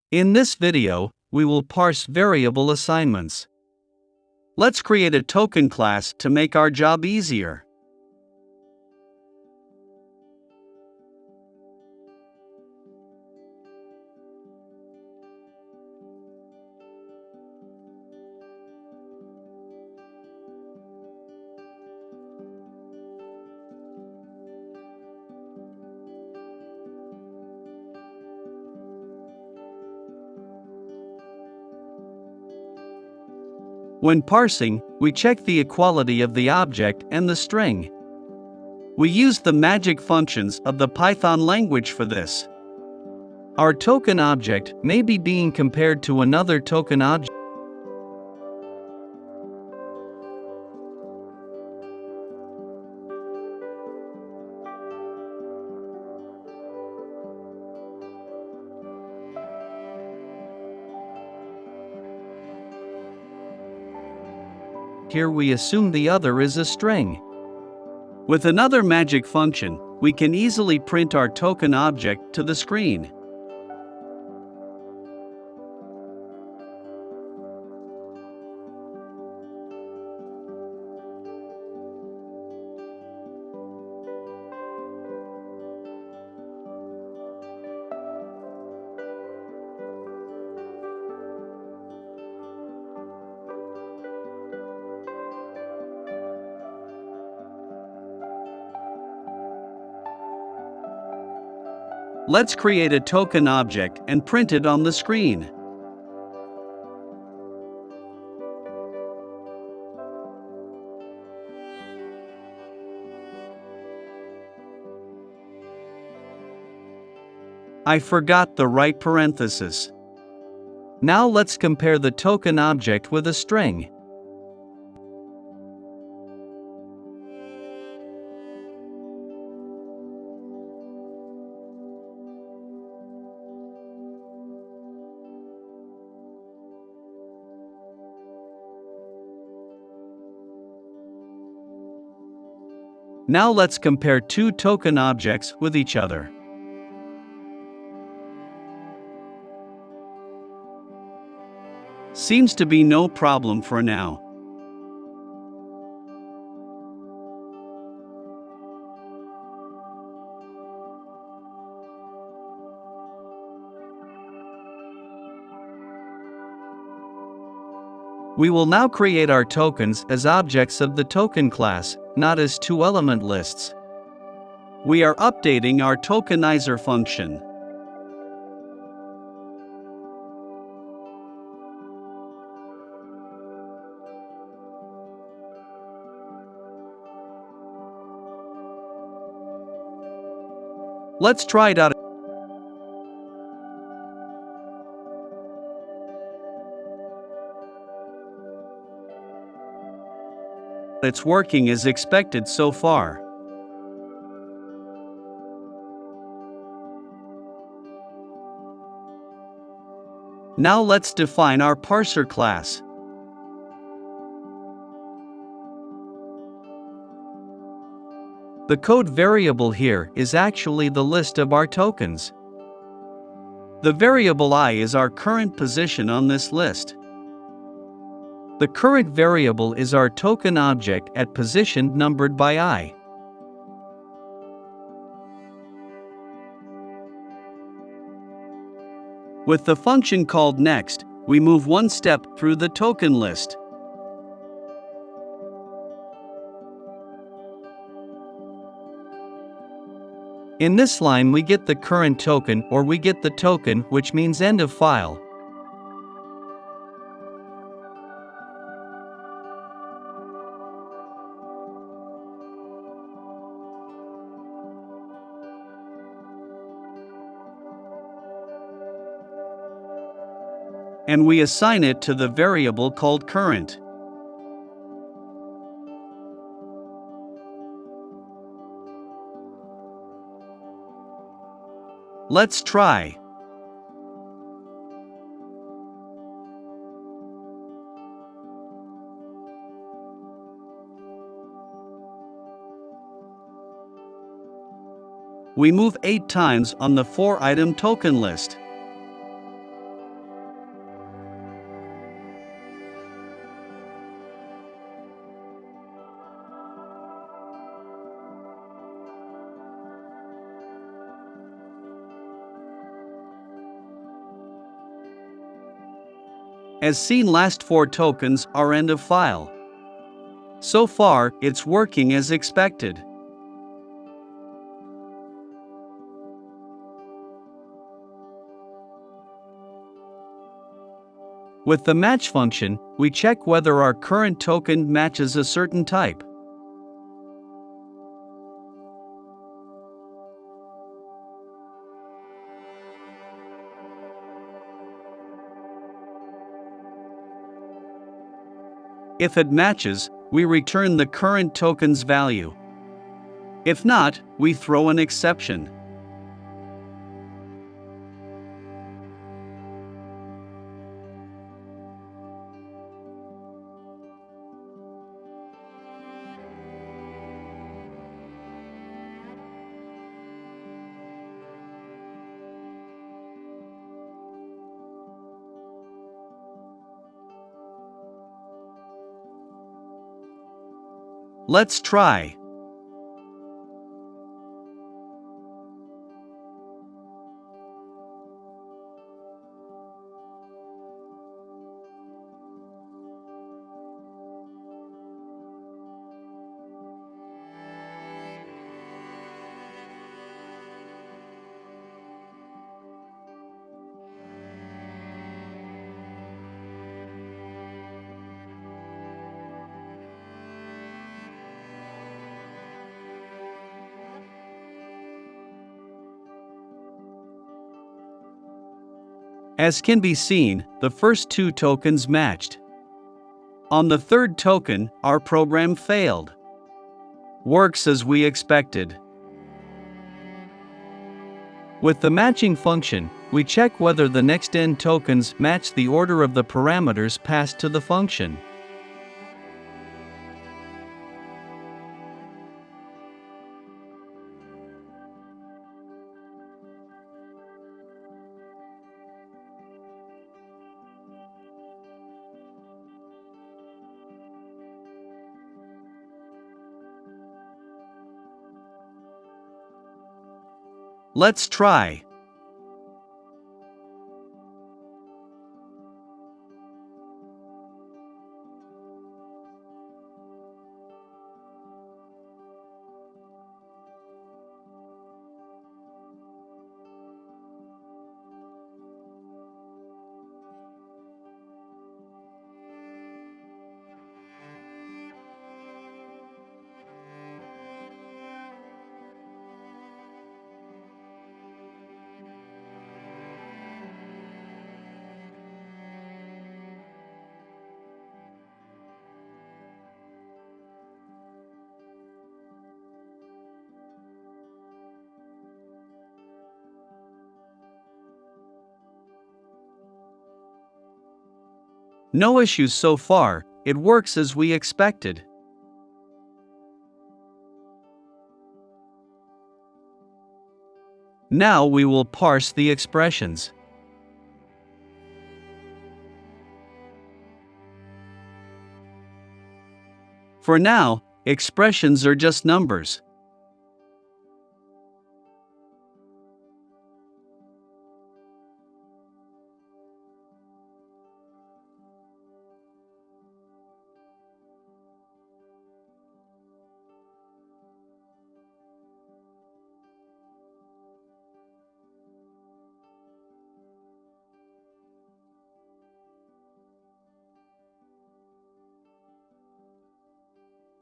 In this video, we will parse variable assignments. Let's create a token class to make our job easier. When parsing, we check the equality of the object and the string. We use the magic functions of the Python language for this. Our token object may be being compared to another token object. Here we assume the other is a string. With another magic function, we can easily print our token object to the screen. Let's create a token object and print it on the screen. I forgot the right parenthesis. Now let's compare the token object with a string. Now let's compare two token objects with each other. Seems to be no problem for now. We will now create our tokens as objects of the token class, not as two-element lists. We are updating our tokenizer function. Let's try it out. It's working as expected so far. Now let's define our parser class. The code variable here is actually the list of our tokens. The variable I is our current position on this list. The current variable is our token object at position numbered by I. With the function called next, we move one step through the token list. In this line we get the current token or we get the token, which means end of file. And we assign it to the variable called current. Let's try. We move 8 times on the 4-item token list. As seen, last 4 tokens are end of file. So far, it's working as expected. With the match function, we check whether our current token matches a certain type. If it matches, we return the current token's value. If not, we throw an exception. Let's try. As can be seen, the first 2 tokens matched. On the third token, our program failed. Works as we expected. With the matching function, we check whether the next n tokens match the order of the parameters passed to the function. Let's try. No issues so far, it works as we expected. Now we will parse the expressions. For now, expressions are just numbers.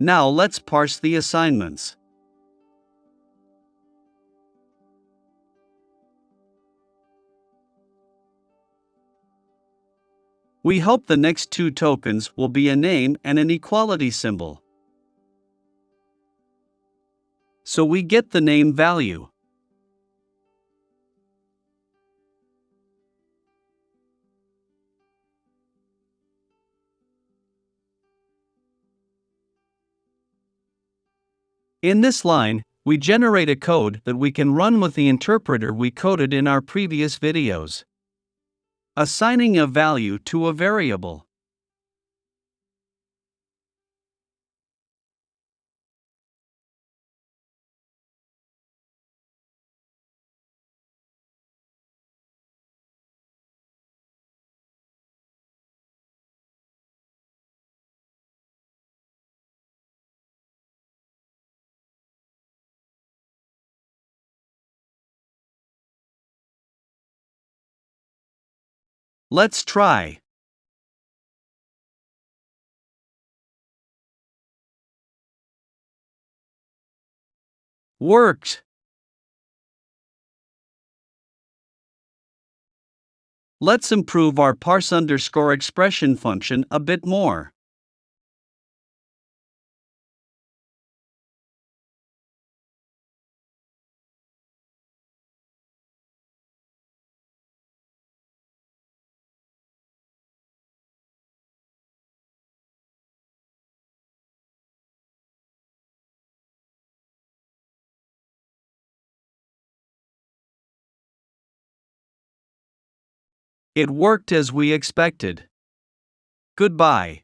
Now let's parse the assignments. We hope the next 2 tokens will be a name and an equality symbol. So we get the name value. In this line, we generate a code that we can run with the interpreter we coded in our previous videos. Assigning a value to a variable. Let's try. Worked. Let's improve our parse_expression function a bit more. It worked as we expected. Goodbye.